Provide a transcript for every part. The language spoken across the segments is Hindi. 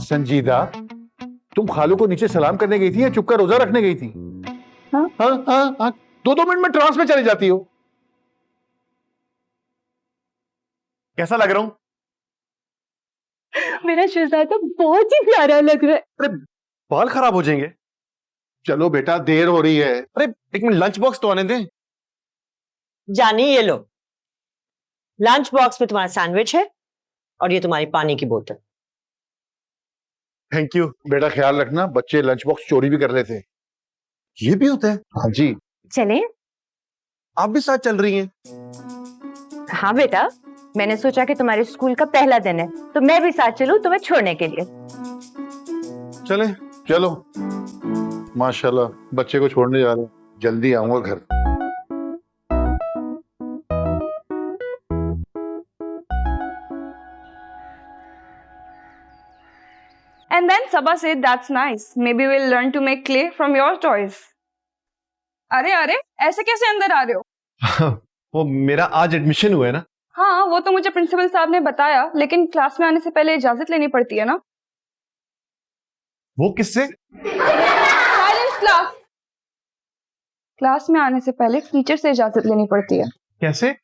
संजीदा, तुम खालू को नीचे सलाम करने गई थी या चुपकर रोजा रखने गई थी? हाँ हाँ हाँ हाँ, 2-2 मिनट में ट्रांस में चली जाती हो। कैसा लग रहा हूं? मेरा शहजादा बहुत ही प्यारा लग रहा है। अरे बाल खराब हो जाएंगे। चलो बेटा, देर हो रही है। अरे एक मिनट, लंच बॉक्स तो आने दें। जानी, ये लो, लंच बॉक्स में तुम्हारा सैंडविच है और ये तुम्हारी पानी की बोतल। Thank you. बेटा ख्याल रखना, बच्चे लंच बॉक्स चोरी भी कर लेते हैं। ये भी होता है? हाँ जी। चले? आप भी साथ चल रही हैं? हाँ बेटा, मैंने सोचा कि तुम्हारे स्कूल का पहला दिन है तो मैं भी साथ चलूं तुम्हें छोड़ने के लिए। चले। चलो। माशाल्लाह, बच्चे को छोड़ने जा रहे हैं। जल्दी आऊंगा घर। And then Sabha said, "That's nice. Maybe we'll learn to make clay from your toys." अरे अरे, ऐसे कैसे अंदर आ रहे हो? वो मेरा आज एडमिशन हुआ है ना। हाँ, वो तो मुझे प्रिंसिपल साहब ने बताया, लेकिन क्लास में आने से पहले इजाजत लेनी पड़ती है ना? वो किससे? Silence class. क्लास में आने से पहले टीचर से इजाजत लेनी पड़ती है। कैसे?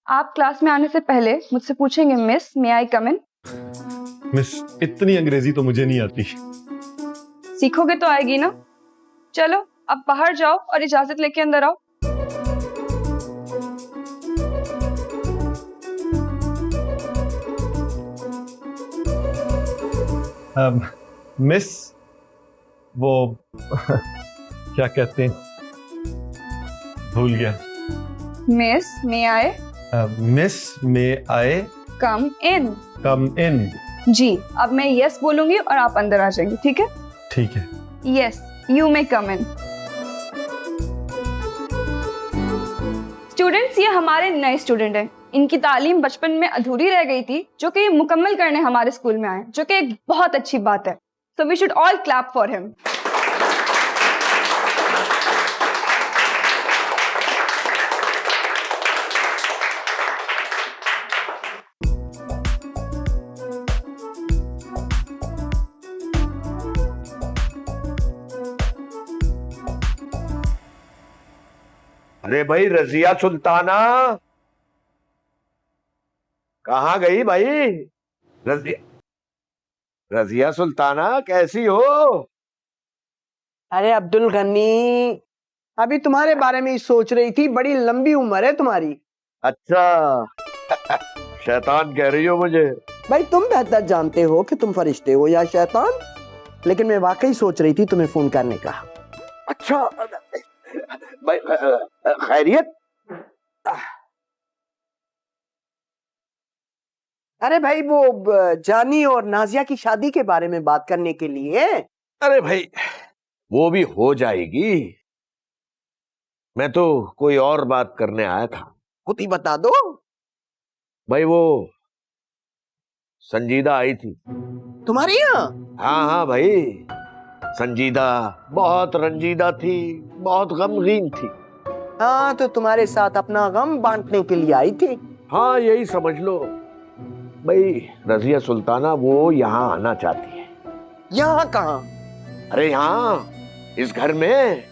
आप क्लास में आने से पहले मुझसे पूछेंगे, मिस मे आई कम इन? मिस, इतनी अंग्रेजी तो मुझे नहीं आती। सीखोगे तो आएगी ना। चलो अब बाहर जाओ और इजाजत लेके अंदर आओ। मिस, वो क्या कहते हैं, भूल गया। मिस मे आई मिस मे आई कम इन। कम इन। जी, अब मैं यस बोलूंगी और आप अंदर आ जाएंगे, ठीक है? ठीक है। Yes, you may come in. Students, ये हमारे नए स्टूडेंट हैं। इनकी तालीम बचपन में अधूरी रह गई थी, जो कि मुकम्मल करने हमारे स्कूल में आए, जो कि एक बहुत अच्छी बात है। So we should all clap for him. अरे भाई, रजिया सुल्ताना कहाँ गई भाई? रजिया सुल्ताना कैसी हो? अरे अब्दुल गनी, अभी तुम्हारे बारे में ही सोच रही थी। बड़ी लंबी उम्र है तुम्हारी। अच्छा, शैतान कह रही हो मुझे? भाई तुम बेहतर जानते हो कि तुम फरिश्ते हो या शैतान, लेकिन मैं वाकई सोच रही थी तुम्हें फोन करने का। अच्छा भाई, खैरियत? अरे भाई, वो जानी और नाजिया की शादी के बारे में बात करने के लिए। अरे भाई, वो भी हो जाएगी। मैं तो कोई और बात करने आया था। खुद ही बता दो। भाई वो संजीदा आई थी तुम्हारे यहाँ? हाँ हाँ भाई, संजीदा बहुत रंजीदा थी, बहुत गमगीन थी। हाँ, तो तुम्हारे साथ अपना गम बांटने के लिए आई थी। हाँ, यही समझ लो। भाई रजिया सुल्ताना वो यहाँ आना चाहती है। यहाँ कहाँ? अरे यहाँ, इस घर में।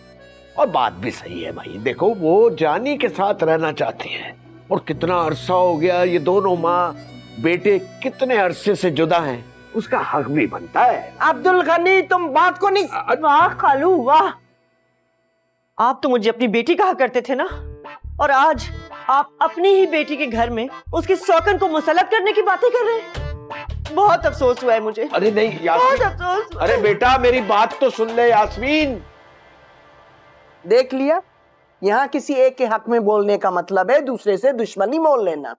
और बात भी सही है भाई। देखो, वो जानी के साथ रहना चाहती है, और कितना अरसा हो गया ये दोनों माँ बेटे कितने अरसे से जुदा हैं। उसका हक भी बनता है। अब्दुल गनी, तुम बात को नहीं। वाह खालू वाह, आप तो मुझे अपनी बेटी कहा करते थे ना, और आज आप अपनी ही बेटी के घर में उसकी सौकन को मुसल्लत करने की बातें कर रहे हैं। बहुत अफसोस हुआ है मुझे। अरे नहीं बहुत यास्मीन, अफसोस। अरे बेटा मेरी बात तो सुन ले यास्मीन। देख लिया, यहाँ किसी एक के हक में बोलने का मतलब है दूसरे से दुश्मनी मोल लेना।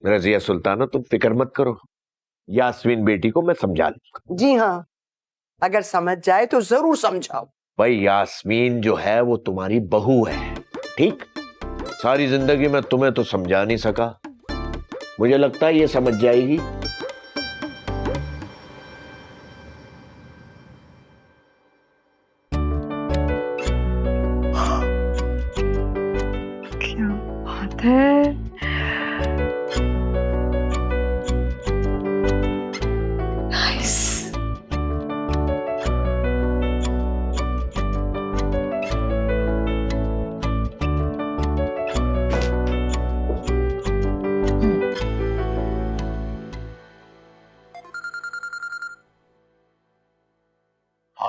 रजिया सुल्ताना, तुम फिक्र मत करो, यास्मीन बेटी को मैं समझा लूंगा। जी हाँ, अगर समझ जाए तो जरूर समझाओ। भाई यास्मीन जो है वो तुम्हारी बहू है, ठीक? सारी जिंदगी मैं तुम्हें तो समझा नहीं सका, मुझे लगता है ये समझ जाएगी। क्या बात है?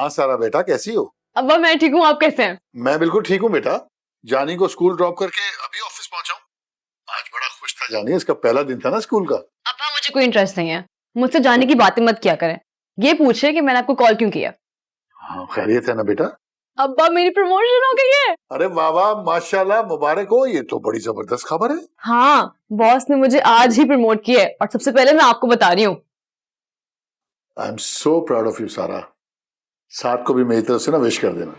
हाँ सारा बेटा, कैसी हो? अब्बा मैं ठीक हूँ, आप कैसे हैं? मैं बिल्कुल ठीक हूँ बेटा। जानी को स्कूल ड्रॉप करके अभी ऑफिस पहुंचा हूँ। आज बड़ा खुश था जानी, इसका पहला दिन था ना स्कूल का। अब्बा मुझे कोई इंटरेस्ट नहीं है, मुझसे जाने की बातें मत किया करें। ये पूछे कि मैंने आपको कॉल क्यों किया। हाँ खैरियत है ना बेटा? अब्बा मेरी प्रमोशन हो गई है। अरे वाह वाह, माशाल्लाह, मुबारक हो, ये तो बड़ी जबरदस्त खबर है। हाँ, बॉस ने मुझे आज ही प्रमोट किया है और सबसे पहले मैं आपको बता रही हूँ। I am so proud of you सारा। साथ को भी मेरी तरफ से ना विश कर देना।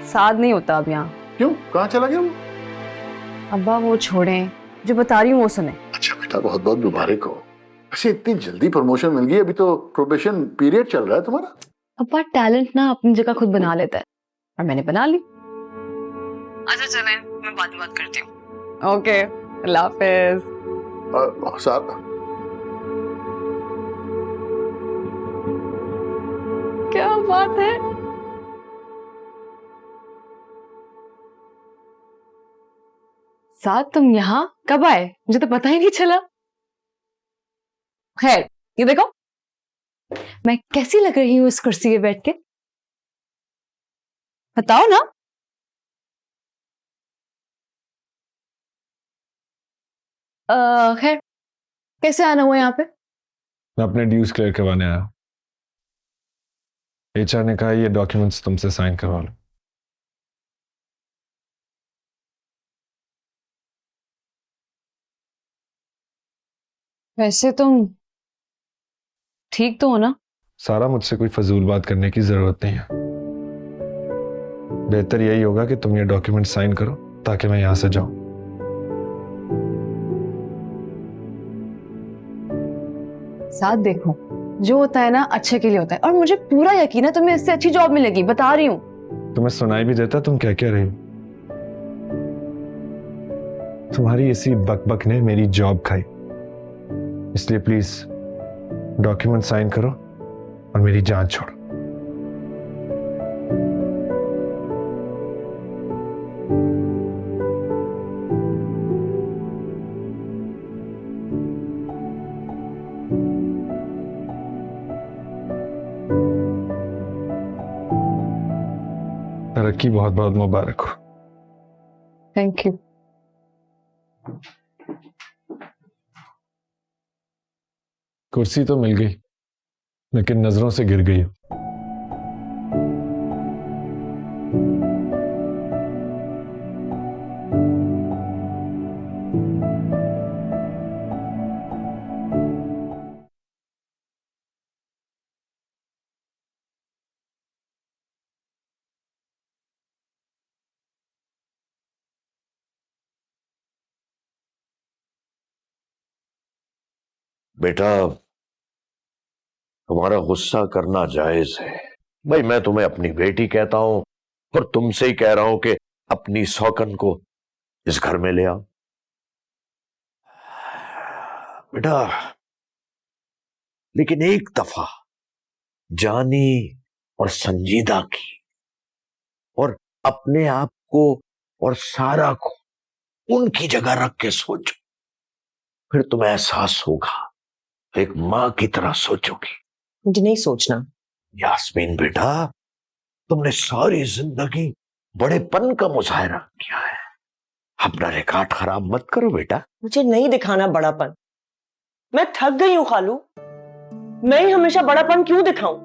साथ नहीं होता अब यहाँ। क्यों, कहाँ चला गया वो? अब्बा वो छोड़ें, जो बता रही हूँ वो सुने। अच्छा बेटा, बहुत बहुत मुबारक हो। वैसे इतनी जल्दी प्रमोशन मिल गई, अभी तो प्रोबेशन पीरियड चल रहा है तुम्हारा। अब्बा टैलेंट ना अपनी जगह खुद बना लेता है और मैंने बना ली। अच्छा चलें, मैं बाद में बात करती हूँ। ओके, अल्लाह हाफिज। सारा, क्या बात है। साथ तुम यहाँ कब आए? मुझे तो पता ही नहीं चला। खैर, ये देखो मैं कैसी लग रही हूँ इस कुर्सी पे बैठ के, बताओ ना। खैर, कैसे आना हुआ यहाँ पे? मैं अपने ड्यूज क्लियर करवाने आया। एचआर ने कहा ये डॉक्यूमेंट्स तुमसे साइन करवा लो। वैसे तुम ठीक तो हो ना? सारा, मुझसे कोई फजूल बात करने की जरूरत नहीं है। बेहतर यही होगा कि तुम ये डॉक्यूमेंट साइन करो ताकि मैं यहां से जाऊं। साथ देखो, जो होता है ना अच्छे के लिए होता है और मुझे पूरा यकीन है तुम्हें इससे अच्छी जॉब मिलेगी, बता रही हूँ। तुम्हें सुनाई भी देता तुम क्या कह रही हो? तुम्हारी इसी बकबक ने मेरी जॉब खाई, इसलिए प्लीज डॉक्यूमेंट साइन करो और मेरी जान छोड़ो। तरक्की बहुत बहुत मुबारक हो। Thank you. कुर्सी तो मिल गई, लेकिन नजरों से गिर गई। बेटा, तुम्हारा गुस्सा करना जायज है भाई। मैं तुम्हें अपनी बेटी कहता हूं और तुमसे ही कह रहा हूं कि अपनी सौकन को इस घर में ले आओ। बेटा, लेकिन एक दफा जानी और संजीदा की और अपने आप को और सारा को उनकी जगह रख के सोचो, फिर तुम्हें एहसास होगा। एक मां की तरह सोचोगी। मुझे नहीं सोचना। यास्मीन बेटा, तुमने सारी जिंदगी बड़ेपन का मुजाहरा किया है, अपना रिकॉर्ड खराब मत करो बेटा। मुझे नहीं दिखाना बड़ापन, मैं थक गई हूँ खालू। मैं ही हमेशा बड़ापन क्यों दिखाऊं?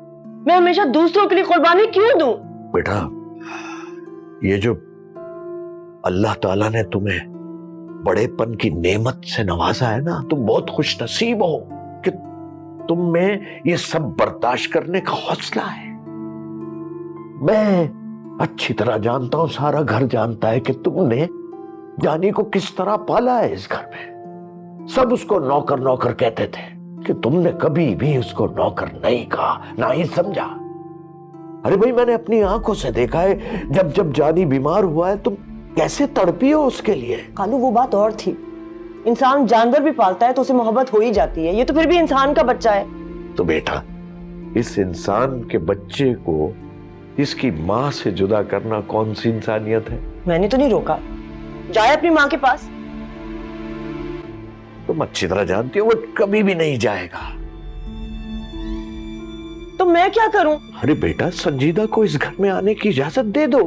मैं हमेशा दूसरों के लिए कुर्बानी क्यों दूं? बेटा, ये जो अल्लाह ताला ने तुम्हें बड़ेपन की नेमत से नवाजा है ना, तुम बहुत खुश नसीब हो कि तुम में ये सब बर्दाश्त करने का हौसला है। मैं अच्छी तरह जानता हूं, सारा घर जानता है कि तुमने जानी को किस तरह पाला है इस घर में। सब उसको नौकर नौकर कहते थे कि तुमने कभी भी उसको नौकर नहीं कहा, ना ही समझा। अरे भाई, मैंने अपनी आंखों से देखा है, जब जब जानी बीमार हुआ है तुम कैसे तड़पी हो उसके लिए। खालू वो बात और थी, इंसान जानवर भी पालता है तो उसे मोहब्बत हो ही जाती है। ये तो फिर भी इंसान का बच्चा है। तो बेटा, इस इंसान के बच्चे को इसकी माँ से जुदा करना कौन सी इंसानियत है? मैंने तो नहीं रोका, जाए अपनी माँ के पास। तुम अच्छी तरह जानती हो वो कभी भी नहीं जाएगा। तो मैं क्या करूं? अरे बेटा, संजीदा को इस घर में आने की इजाजत दे दो।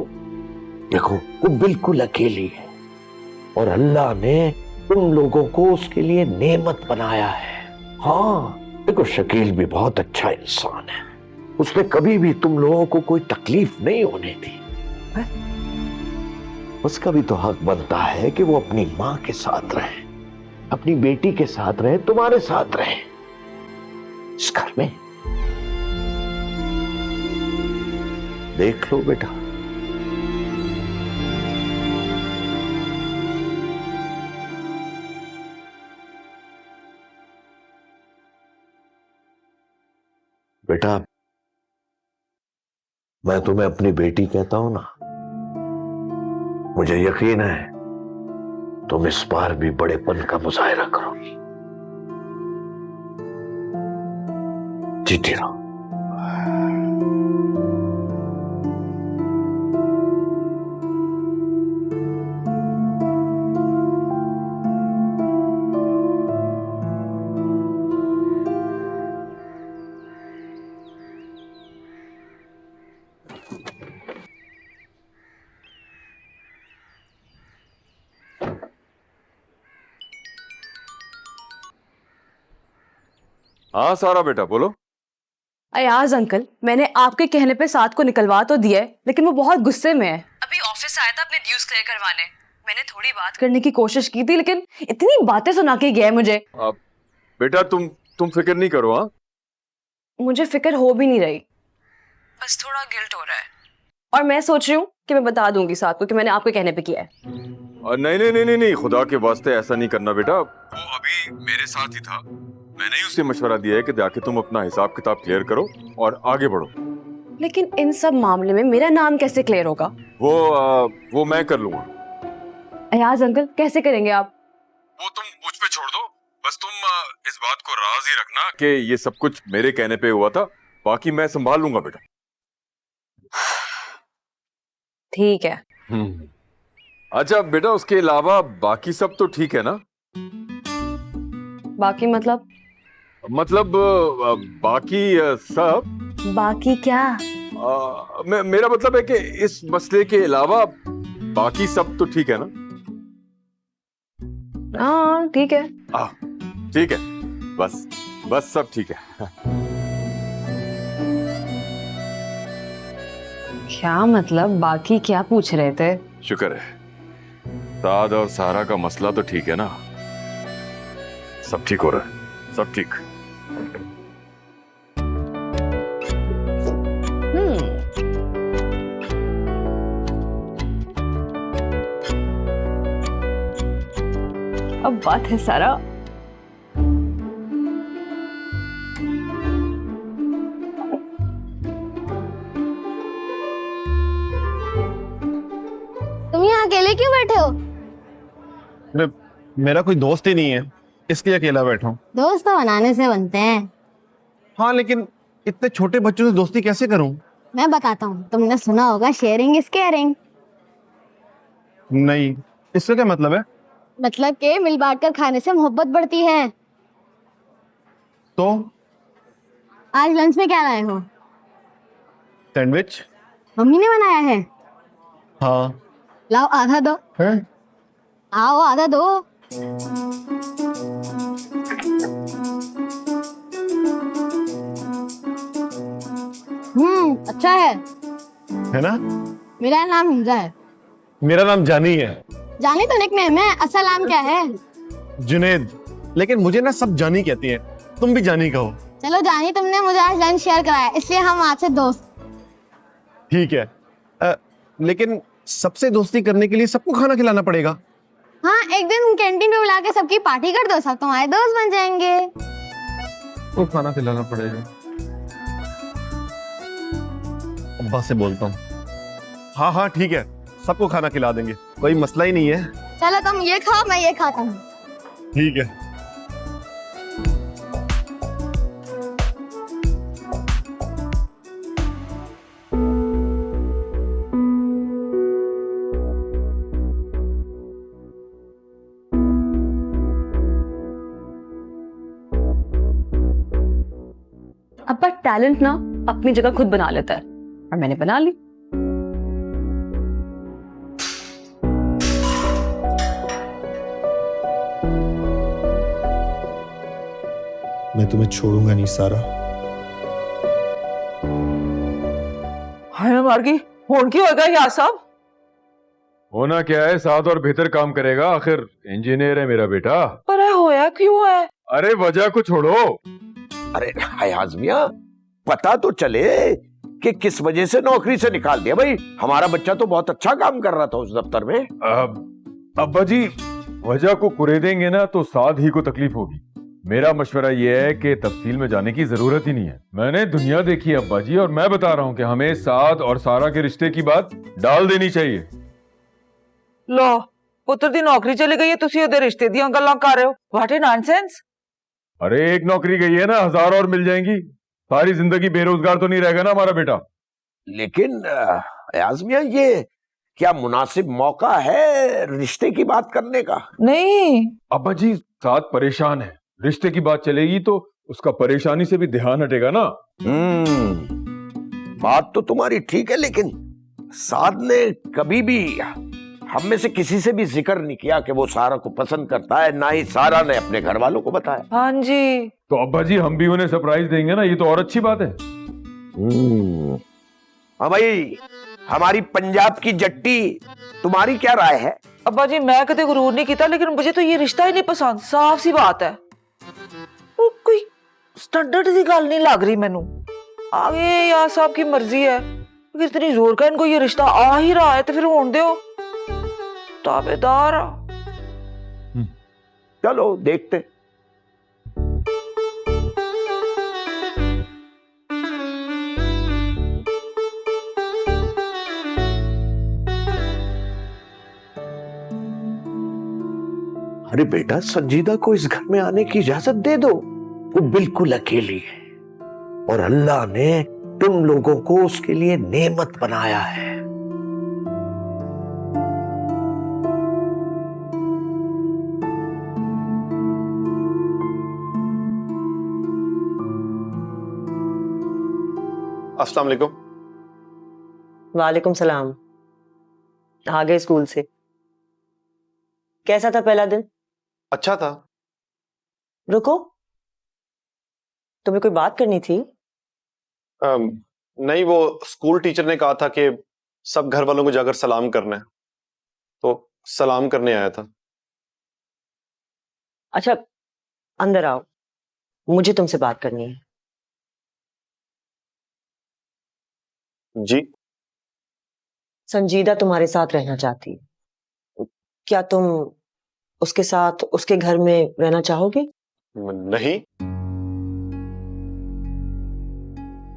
देखो, वो बिल्कुल अकेली है और अल्लाह ने तुम लोगों को उसके लिए नेमत बनाया है। हाँ, देखो शकील भी बहुत अच्छा इंसान है, उसने कभी भी तुम लोगों को कोई तकलीफ नहीं होने दी है? उसका भी तो हक बनता है कि वो अपनी माँ के साथ रहे, अपनी बेटी के साथ रहे, तुम्हारे साथ रहे इस घर में। देख लो बेटा। बेटा, मैं तुम्हें अपनी बेटी कहता हूं ना, मुझे यकीन है तुम इस बार भी बड़ेपन का मुजाहिरा करोगी। जीती रहो। हाँ सारा बेटा बोलो। अयाज अंकल, मैंने आपके कहने पे साथ को निकलवा तो दिया है, लेकिन वो बहुत गुस्से में है। अभी ऑफिस आया था अपने ड्यूज क्लियर करवाने। मैंने थोड़ी बात करने की कोशिश की थी, लेकिन इतनी बातें सुना के गया है मुझे। बेटा तुम फिक्र नहीं करो। हाँ, मुझे फिक्र हो भी नहीं रही, बस थोड़ा गिल्ट हो रहा है। और मैं सोच रही हूँ कि मैं बता दूंगी साथ को कि मैंने आपके कहने पे किया है। नहीं नहीं नहीं नहीं नहीं, खुदा के वास्ते ऐसा नहीं करना बेटा। वो अभी मेरे साथ ही था, मैंने ही उसे मशवरा दिया है कि जाके तुम अपना हिसाब किताब क्लियर करो और आगे बढ़ो। लेकिन इन सब मामले में मेरा नाम कैसे क्लियर होगा? वो मैं कर लूंगा। अयाज अंकल, कैसे करेंगे आप? वो तुम मुझ पे छोड़ दो, बस तुम इस बात को राजी रखना कि ये सब कुछ मेरे कहने पे हुआ था, बाकी मैं संभाल लूंगा बेटा। ठीक है। अच्छा बेटा, उसके अलावा बाकी सब तो ठीक है ना? बाकी मतलब बाकी सब। बाकी क्या? मेरा मतलब है कि इस मसले के अलावा बाकी सब तो ठीक है ना? हाँ ठीक है। ठीक है, बस सब ठीक है। क्या मतलब बाकी क्या पूछ रहे थे? शुक्र है, साद और सारा का मसला तो ठीक है ना? सब ठीक हो रहा है, सब ठीक। अब बात है सारा, तुम यहाँ अकेले क्यों बैठे हो? मेरा कोई दोस्त ही नहीं है, इसलिए अकेला बैठा हूँ। दोस्त तो बनाने से बनते हैं। हाँ, लेकिन इतने छोटे बच्चों से दोस्ती कैसे करूँ? मैं बताता हूँ, तुमने सुना होगा शेयरिंग इज केयरिंग। नहीं, इसका क्या मतलब है? मतलब कि मिल बांट कर खाने से मोहब्बत बढ़ती है। तो आज लंच में क्या लाए हो? सैंडविच। मम्मी ने बनाया है? हाँ। लाओ आधा दो। है? आओ आधा दो। अच्छा है ना? मेरा नाम हिंजा है। मेरा नाम जानी है। जानी तो निकनेम है, असल नाम क्या है? जुनेद। लेकिन मुझे ना सब जानी कहती हैं, तुम भी जानी कहो। चलो जानी, तुमने मुझे आज लंच शेयर कराया, इसलिए हम आज से दोस्त। ठीक है, लेकिन सबसे दोस्ती करने के लिए सबको खाना खिलाना पड़ेगा। हाँ, एक दिन कैंटीन में बुला के सबकी पार्टी कर दो, सब तुम्हारे दोस्त बन जाएंगे। तो खाना खिलाना पड़ेगा। अब्बा से बोलता हूँ। हाँ हाँ ठीक है, सबको खाना खिला देंगे, कोई मसला ही नहीं है। चलो तुम ये खाओ, मैं ये खाता हूँ। ठीक है। अब्बा टैलेंट ना अपनी जगह खुद बना लेता है, और मैंने बना ली। मैं तुम्हें छोड़ूंगा नहीं सारा। हाय मार गई, होन की होगा यार साहब? होना क्या है, साथ और बेहतर काम करेगा, आखिर इंजीनियर है मेरा बेटा। पर होया क्यों है? अरे वजह को छोड़ो। अरे हाय हाजमिया, पता तो चले कि किस वजह से नौकरी से निकाल दिया। भाई हमारा बच्चा तो बहुत अच्छा काम कर रहा था उस दफ्तर में। अब्बा जी, वजह को कुरेदेंगे ना तो साद ही को तकलीफ होगी। मेरा मशवरा यह है कि तफसील में जाने की जरूरत ही नहीं है। मैंने दुनिया देखी है अब्बा जी, और मैं बता रहा हूं कि हमें साद और सारा के रिश्ते की बात डाल देनी चाहिए। लो पुत्र दी नौकरी चली गई है, तुसी ओदे रिश्ते दी गल्लां कर रहे हो। What A nonsense. अरे एक नौकरी गई है ना, 1000 और मिल जाएंगी। सारी जिंदगी बेरोजगार तो नहीं रहेगा ना हमारा बेटा। लेकिन आजमिया, ये क्या मुनासिब मौका है रिश्ते की बात करने का? नहीं अब्बा जी, साद परेशान है, रिश्ते की बात चलेगी तो उसका परेशानी से भी ध्यान हटेगा ना। बात तो तुम्हारी ठीक है, लेकिन साद ने कभी भी हम में से किसी से भी जिक्र नहीं किया कि वो सारा को पसंद करता है, ना ही सारा ने अपने घर वालों को बताया। हाँ जी। तो अब्बा जी, हम भी उन्हें सरप्राइज देंगे ना, ये तो और अच्छी बात है। हाँ भाई, हमारी पंजाब की जट्टी, तुम्हारी क्या राय है? अब्बा जी मैं कदे गुरूर नहीं किया, लेकिन मुझे तो ये रिश्ता ही नहीं पसंद, साफ सी बात है। वो कोई स्टैंडर्ड दी गल नहीं लग रही मैनू। आगे यार साहब की मर्जी है, अगर इतनी जोर का इनको ये रिश्ता आ ही रहा है तो फिर होने दो, ताबेदार। चलो देखते। अरे बेटा, संजीदा को इस घर में आने की इजाजत दे दो। वो बिल्कुल अकेली है और अल्लाह ने तुम लोगों को उसके लिए नेमत बनाया है। अस्सलाम वालेकुम। वालेकुम सलाम। आ गए स्कूल से? कैसा था पहला दिन? अच्छा था। रुको, तुम्हें कोई बात करनी थी? नहीं, वो स्कूल टीचर ने कहा था कि सब घर वालों को जाकर सलाम करना है, तो सलाम करने आया था। अच्छा अंदर आओ, मुझे तुमसे बात करनी है। जी। संजीदा तुम्हारे साथ रहना चाहती है, क्या तुम उसके साथ उसके घर में रहना चाहोगे? नहीं।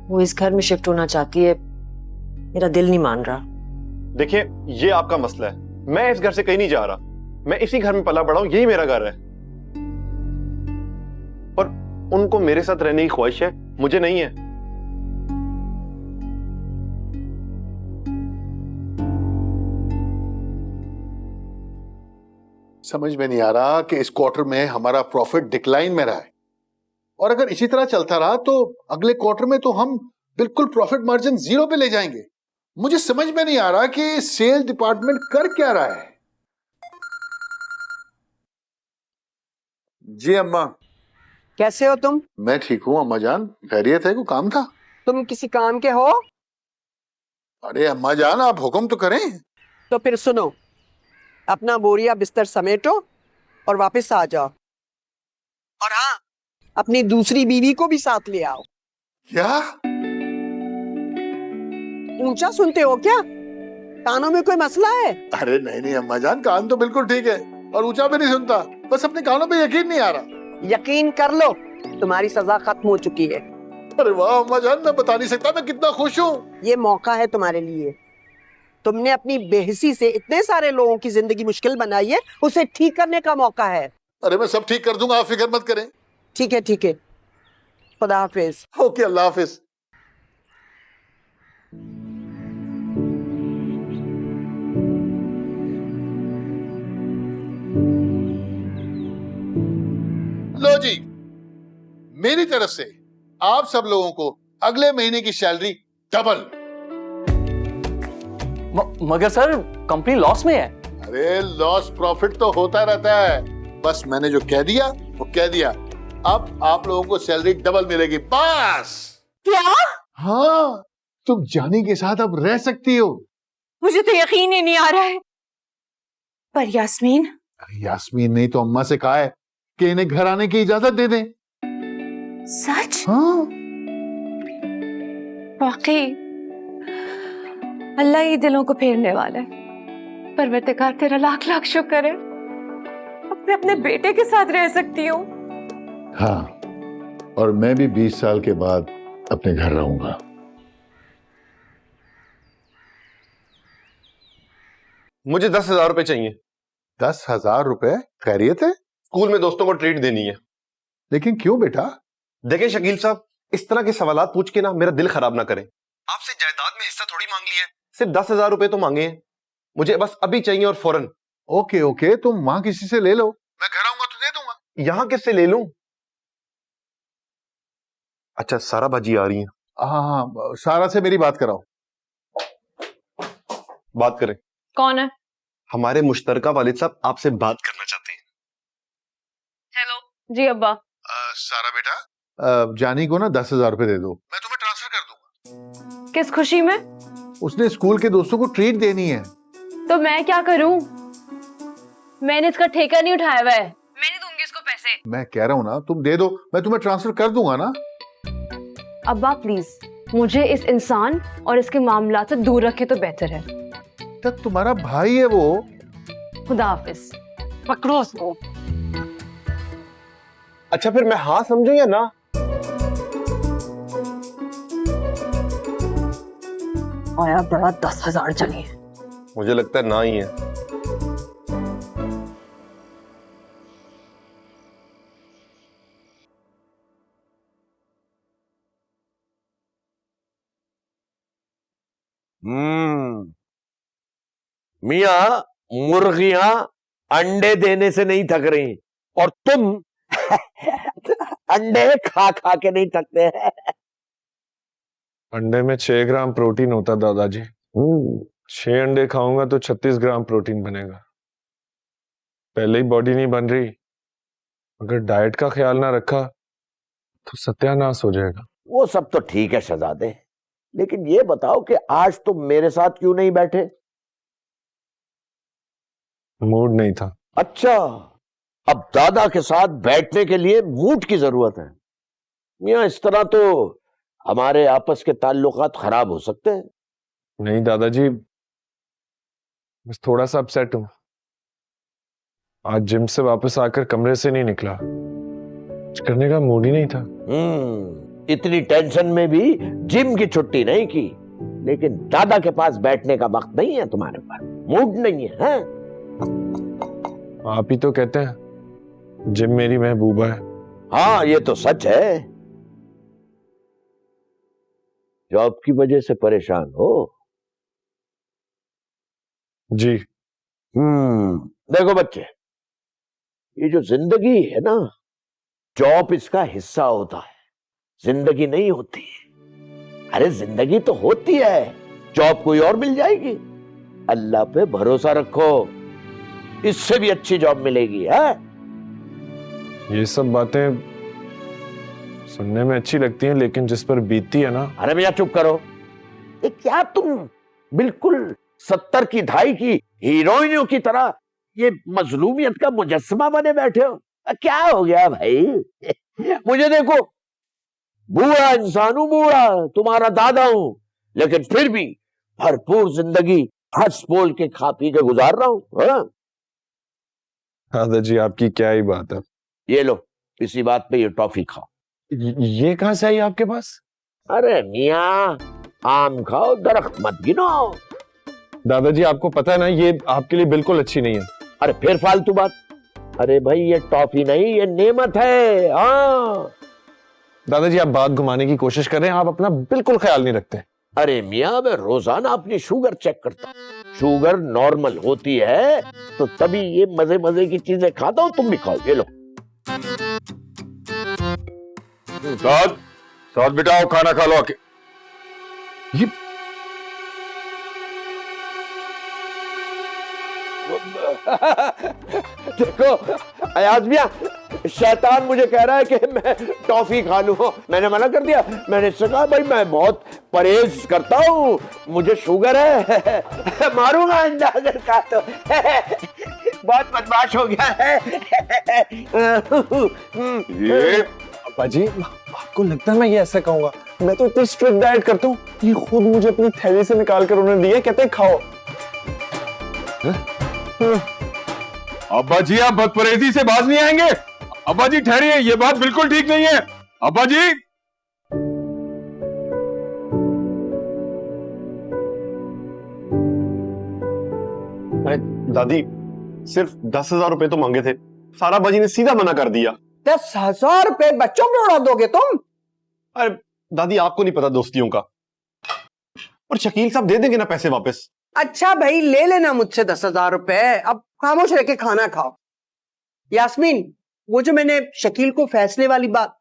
वो इस घर में शिफ्ट होना चाहती है, मेरा दिल नहीं मान रहा। देखिए, ये आपका मसला है, मैं इस घर से कहीं नहीं जा रहा, मैं इसी घर में पला बड़ा हूं, यही मेरा घर है। पर उनको मेरे साथ रहने की ख्वाहिश है, मुझे नहीं है। समझ में नहीं आ रहा कि इस क्वार्टर में हमारा प्रॉफिट डिक्लाइन में रहा है, और अगर इसी तरह चलता रहा तो अगले क्वार्टर में तो हम बिल्कुल प्रॉफिट मार्जिन 0 पे ले जाएंगे। मुझे समझ में नहीं आ रहा कि सेल डिपार्टमेंट कर क्या रहा है। जी अम्मा। कैसे हो तुम? मैं ठीक हूँ अम्मा जान, खैरियत है? कोई काम था? तुम किसी काम के हो? अरे अम्मा जान, आप हुक्म तो करें। तो फिर सुनो, अपना बोरिया बिस्तर समेटो और वापस आ जाओ। और हाँ, अपनी दूसरी बीवी को भी साथ ले आओ। क्या? ऊंचा सुनते हो क्या? कानों में कोई मसला है? अरे नहीं नहीं अम्मा जान, कान तो बिल्कुल ठीक है और ऊंचा भी नहीं सुनता, बस अपने कानों पे यकीन नहीं आ रहा। यकीन कर लो, तुम्हारी सजा खत्म हो चुकी है। अरे वाह अम्मा जान, मैं बता नहीं सकता मैं कितना खुश हूँ। ये मौका है तुम्हारे लिए। तुमने अपनी बेहिसी से इतने सारे लोगों की जिंदगी मुश्किल बनाई है, उसे ठीक करने का मौका है। अरे मैं सब ठीक कर दूंगा, आप फिक्र मत करें। ठीक है ठीक है, खुदा हाफिज। ओके, अल्लाह हाफिज। लो जी, मेरी तरफ से आप सब लोगों को अगले महीने की सैलरी डबल। मगर सर कंपनी लॉस में है। अरे लॉस प्रॉफिट तो होता रहता है, बस मैंने जो कह दिया वो कह दिया। अब आप लोगों को सैलरी डबल मिलेगी बस। क्या? हाँ, तुम जानी के साथ अब रह सकती हो। मुझे तो यकीन ही नहीं आ रहा है। पर यास्मीन? यास्मीन ने तो अम्मा से कहा है कि इन्हें घर आने की इजाजत दे दें। सच? हाँ। वाकई अल्लाह ही दिलों को फेरने वाला है। परवरदिगार तेरा लाख लाख शुक्र है, अब मैं अपने बेटे के साथ रह सकती हूँ। हाँ, और मैं भी 20 साल के बाद अपने घर रहूंगा। मुझे 10,000 रुपए चाहिए। 10,000 रुपए? खैरियत है? स्कूल में दोस्तों को ट्रीट देनी है। लेकिन क्यों बेटा? देखें शकील साहब, इस तरह के सवालात पूछ के ना मेरा दिल खराब ना करें। आपसे जायदाद में हिस्सा थोड़ी मांग लिया है, सिर्फ 10,000 रुपए तो मांगे हैं। मुझे बस अभी चाहिए और फौरन। ओके ओके, तुम मां किसी से ले लो, मैं घर आऊंगा तो दे दूंगा। यहां किससे ले लूं? अच्छा, सारा बाजी आ रही है। हाँ हाँ, सारा से मेरी बात कराओ। बात करें। कौन है? हमारे मुश्तरका वालिद साहब आपसे बात करना चाहते हैं। हेलो जी अब्बा। सारा बेटा, जानी को ना 10,000 रुपए दे दो, मैं तुम्हें ट्रांसफर कर दूंगा। किस खुशी में? उसने स्कूल के दोस्तों को ट्रीट देनी है। तो मैं क्या करूं? मैंने इसका ठेका नहीं उठाया हुआ है, मैं नहीं दूंगी इसको पैसे। मैं कह रहा हूं ना, तुम दे दो, मैं तुम्हें ट्रांसफर कर दूंगा ना। अब्बा प्लीज, मुझे इस इंसान और इसके मामला से दूर रखे तो बेहतर है। तब तुम्हारा भाई है वो। खुदा हाफिज। पकड़ो उसको। अच्छा, फिर मैं हाँ समझूं या ना? आया बड़ा 10,000 चाहिए। मुझे लगता है ना ही है। मियाँ, मुर्गियां अंडे देने से नहीं थक रही और तुम अंडे खा खा के नहीं थकते हैं। अंडे में 6 ग्राम प्रोटीन होता दादाजी। 6 अंडे खाऊंगा तो 36 ग्राम प्रोटीन बनेगा। पहले ही बॉडी नहीं बन रही, अगर डाइट का ख्याल ना रखा तो सत्यानाश हो जाएगा। वो सब तो ठीक है शहजादे, लेकिन ये बताओ कि आज तुम मेरे साथ क्यों नहीं बैठे? मूड नहीं था। अच्छा, अब दादा के साथ बैठने के लिए मूड की जरूरत है। मियां, इस तरह तो हमारे आपस के ताल्लुकात खराब हो सकते हैं। नहीं दादाजी, बस थोड़ा सा अपसेट हूं। आज जिम से वापस आकर कमरे से नहीं निकला, कुछ करने का मूड ही नहीं था। इतनी टेंशन में भी जिम की छुट्टी नहीं की, लेकिन दादा के पास बैठने का वक्त नहीं है तुम्हारे पास, मूड नहीं है, हैं? आप ही तो कहते हैं जिम मेरी महबूबा है। हाँ, ये तो सच है। जॉब की वजह से परेशान हो? जी। देखो बच्चे, ये जो जिंदगी है ना, जॉब इसका हिस्सा होता है, जिंदगी नहीं होती। अरे जिंदगी तो होती है, जॉब कोई और मिल जाएगी। अल्लाह पे भरोसा रखो, इससे भी अच्छी जॉब मिलेगी। है ये सब बातें सुनने में अच्छी लगती हैं, लेकिन जिस पर बीतती है ना। अरे भैया चुप करो। ये क्या तुम बिल्कुल 70 की दहाई की हीरोइनों की तरह ये मजलूमियत का मुजस्समा बने बैठे हो? क्या हो गया भाई? मुझे देखो, बूढ़ा इंसान हूं, बूढ़ा, तुम्हारा दादा हूं, लेकिन फिर भी भरपूर जिंदगी हंस बोल के खा पी के गुजार रहा हूं। दादाजी आपकी क्या ही बात है। ये लो, इसी बात पे ये टॉफी खाओ। ये कहां से आई आपके पास? अरे मियाँ, आम खाओ, दरख्त मत गिनो। दादाजी आपको पता है ना, ये आपके लिए बिल्कुल अच्छी नहीं है। अरे फिर फालतू बात। अरे भाई, ये टॉफी नहीं, ये नेमत है। हाँ दादाजी आप बात घुमाने की कोशिश कर रहे हैं, आप अपना बिल्कुल ख्याल नहीं रखते। अरे मियाँ, मैं रोजाना अपनी शुगर चेक करता हूँ, शुगर नॉर्मल होती है तो तभी ये मजे मजे की चीजें खाता हूँ। तुम भी खाओ, ये लो। साथ बिठाओ, खाना खा लो आके। ये देखो अयाज मियां, शैतान मुझे कह रहा है कि मैं टॉफी खा लूं। मैंने मना कर दिया। मैंने कहा भाई मैं बहुत परहेज करता हूँ, मुझे शुगर है, मारूंगा अंडा अगर खा तो। बहुत बदमाश हो गया है। ये अब्बा जी, आपको लगता है मैं ये ऐसा कहूंगा? मैं तो इतनी स्ट्रिक्ट डाइट करता हूँ, ये खुद मुझे अपनी थैली से निकाल कर उन्होंने दिए, कहते हैं खाओ। अब्बा जी आप बदपरहेजी से बाज नहीं आएंगे। अब्बा जी ठहरिए, ये बात बिल्कुल ठीक नहीं है। अब्बा जी अरे दादी, सिर्फ 10,000 रुपए तो मांगे थे, सारा बाजी ने सीधा मना कर दिया। 10,000 रुपए बच्चों में उड़ा दोगे तुम? अरे दादी आपको नहीं पता दोस्तियों का। और शकील साहब दे देंगे ना पैसे वापस। अच्छा भाई, ले लेना मुझसे 10,000 रुपए, अब खामोश रह के खाना खाओ। यास्मीन, वो जो मैंने शकील को फैसले वाली बात।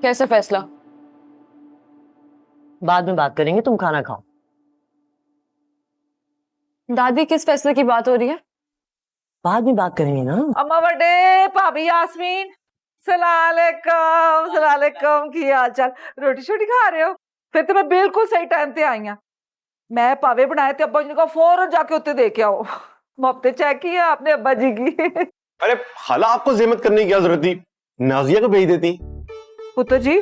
कैसे फैसला? बाद में बात करेंगे, तुम खाना खाओ। दादी, किस फैसले की बात हो रही है? बाद में बात करेंगे ना। अम्मा बड़े, भाभी यास्मीन, सलालेकुम, सलालेकुम, की हाल चाल? रोटी शोटी खा रहे हो? फिर तो मैं बिल्कुल सही टाइम पे आई हाँ। मैं पावे बनाए थे, अब्बा जी को फौरन जाके उत्ते दे के आओ। मुफ्त चेक किया आपने अब्बा जी की। अरे खाला, आपको जहमत करने की क्या जरूरत थी, नाजिया को भेज देती। पुत्र जी,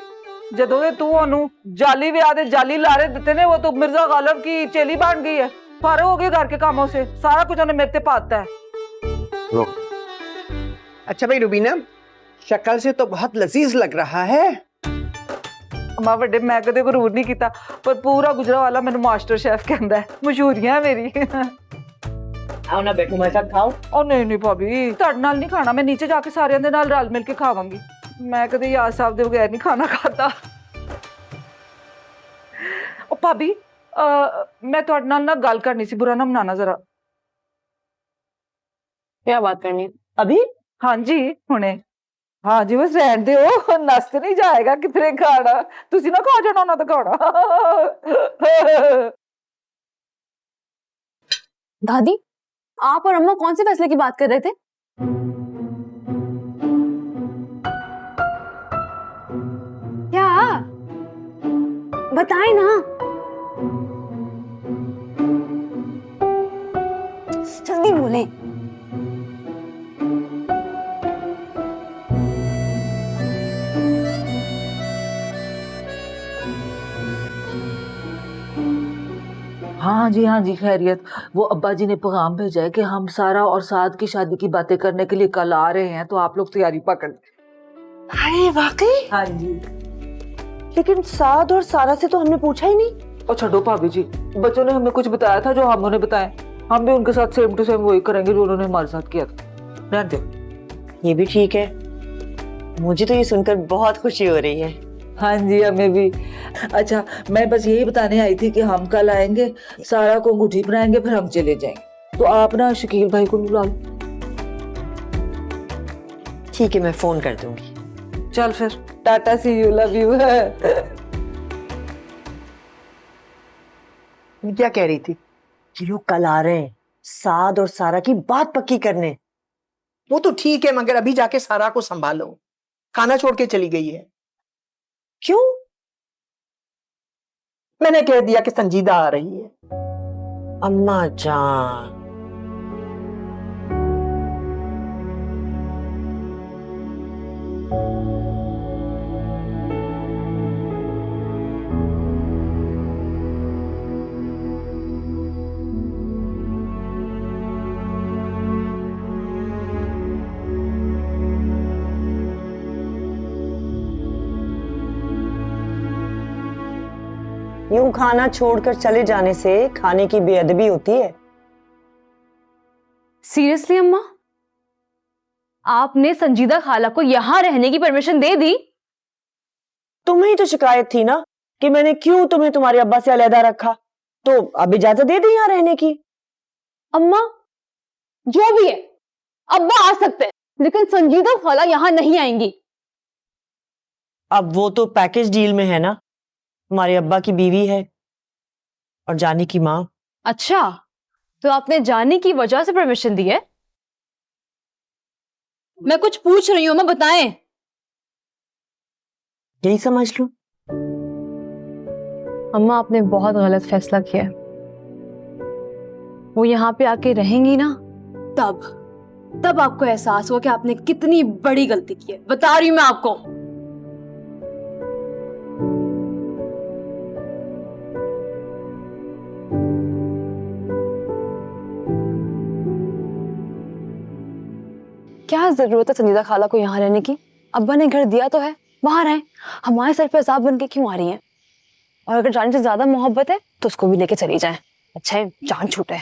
जदों दे तू ओनू जाली विआह दे जाली लारे दिते ने, वो तो मिर्जा गालिब की चेली बन गई है। फारे हो गए घर के कामों से, सारा कुछ उन्हें मेरे पे पाता है। अच्छा भाई रुबीना, शक्ल से तो बहुत लजीज लग रहा है। अम्मा बड़े, मैं कदे गरूर नहीं किया, पर पूरा गुजरा वाला मैंने मास्टर शेफ कहता है, मशहूरियां मेरी। आओ ना बैठो, मेरे साथ खाओ। ओ नहीं नहीं भाभी, तुहाडे नाल नहीं खाना, मैं नीचे जाके सारे दे नाल रल मिल के खावांगी। मैं कदे याद साहब दे बगैर नहीं खाना खाता। ओ भाभी, मैं तुहाडे नाल ना गल करनी सी, बुरा ना मनाना जरा। क्या बात करनी है? अभी? हाँ जी, हुणे। हाँ जी, बस रहन दे, ओ नस नहीं जाएगा कितने खाना, तुसी ना खा जाना ना तो खाना। दादी, आप और अम्मा कौन से फैसले की बात कर रहे थे? क्या? बताएं ना। जल्दी बोलें। हाँ जी खैरियत। वो अब्बा जी ने पैगाम भेजा है कि हम सारा और साद की शादी की बातें करने के लिए कल आ रहे हैं, तो आप लोग तैयारी पकड़। अरे वाकई? हाँ जी। लेकिन साद और सारा से तो हमने पूछा ही नहीं। और छोड़ो भाभी जी, बच्चों ने हमें कुछ बताया था जो हम उन्हें बताएं, हम भी उनके साथ सेम टू सेम वही करेंगे जो उन्होंने हमारे साथ किया था। रहने दो। ये भी ठीक है, मुझे तो ये सुनकर बहुत खुशी हो रही है। हाँ जी, हमें भी। अच्छा, मैं बस यही बताने आई थी कि हम कल आएंगे, सारा को अंगूठी बनाएंगे, फिर हम चले जाएंगे। तो आप ना शकील भाई को बुला लो। ठीक है, मैं फोन कर दूंगी। चल फिर, टाटा, सी यू, लव यू। क्या कह रही थी? ये लोग कल आ रहे हैं साद और सारा की बात पक्की करने। वो तो ठीक है, मगर अभी जाके सारा को संभालो, खाना छोड़ के चली गई है। क्यों? मैंने कह दिया कि संजीदा आ रही है। अम्मा जान, यूं खाना छोड़कर चले जाने से खाने की बेअदबी होती है। सीरियसली अम्मा, आपने संजीदा खाला को यहाँ रहने की परमिशन दे दी? तुम्हें ही तो शिकायत थी ना कि मैंने क्यों तुम्हें तुम्हारे अब्बा से अलहदा रखा, तो अब इजाजत दे दी यहाँ रहने की। अम्मा, जो भी है, अब्बा आ सकते हैं, लेकिन संगीता खाला यहाँ नहीं आएंगी। अब वो तो पैकेज डील में है ना, हमारे अब्बा की बीवी है और जानी की माँ। अच्छा, तो आपने जानी की वजह से परमिशन दी है? मैं कुछ पूछ रही हूँ, मैं बताएं। यही समझ लो। अम्मा, आपने बहुत गलत फैसला किया है। वो यहाँ पे आके रहेंगी ना, तब आपको एहसास हुआ कि आपने कितनी बड़ी गलती की है। बता रही हूँ मैं आपको। क्या जरूरत है संजीदा खाला को यहाँ रहने की? अब्बा ने घर दिया तो है, वहां रहे। हमारे सर पे अजाब बन के क्यों आ रही हैं? और अगर जाने से ज्यादा मोहब्बत है तो उसको भी लेके चली जाएं। अच्छा है जान छूटे।